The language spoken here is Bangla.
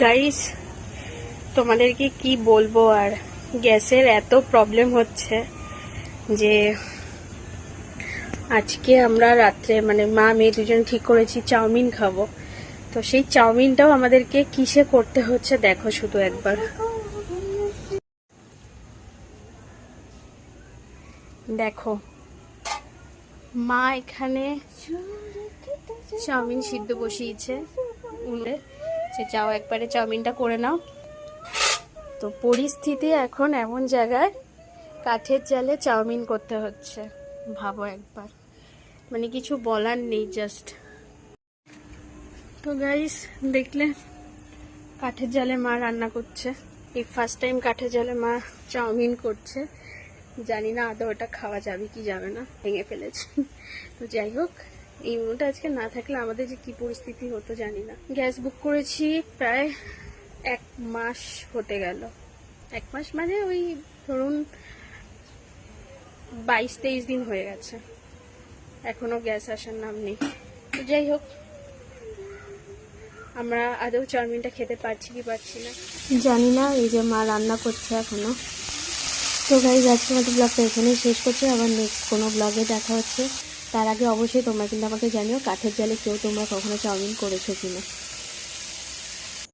গাইস, তোমাদেরকে কি বলবো আর, গ্যাসের এত প্রবলেম হচ্ছে যে আজকে আমরা রাত্রে মানে মা মেয়ে দুজন ঠিক করেছি চাউমিন খাবো। তো সেই চাউমিনটাও আমাদেরকে কিসে করতে হচ্ছে দেখো শুধু একবার। দেখো মা এখানে চাউমিন সিদ্ধ বসিয়েছে উনুনে, যে যাও একবারে চাউমিনটা করে নাও। তো পরিস্থিতি এখন এমন জায়গায় কাঠের জালে চাউমিন করতে হচ্ছে, ভাবো একবার, মানে কিছু বলার নেই জাস্ট। তো গাইস দেখলে কাঠের জালে মা রান্না করছে, এই ফার্স্ট টাইম কাঠের জালে মা চাউমিন করছে। জানি না আদৌ ওটা খাওয়া যাবে কি যাবে না, ভেঙে ফেলেছি। তো যাই হোক, এই উনুনটা আজকে না থাকলে আমাদের যে কি পরিস্থিতি হতো জানি না। গ্যাস বুক করেছি প্রায় 1 মাস হতে গেল। 1 মাস মানে ওই ধরুন 22-23 দিন হয়ে গেছে, এখনো গ্যাস আসার নাম নেই। তো যাই হোক, আমরা আদৌ চাউমিনটা খেতে পারছি কি পারছি না জানি না। এই যে মা রান্না করছে এখনো। তো গাইজ আজকে আমাদের ব্লগটা এখানেই শেষ করছি, আবার নেক্সট কোনো ব্লগে দেখা হচ্ছে। তার আগে অবশ্যই তোমরা কিন্তু আমাকে জানিও কাঠের জালে কেউ তোমরা কখনো চাউমিন করেছো কিনা।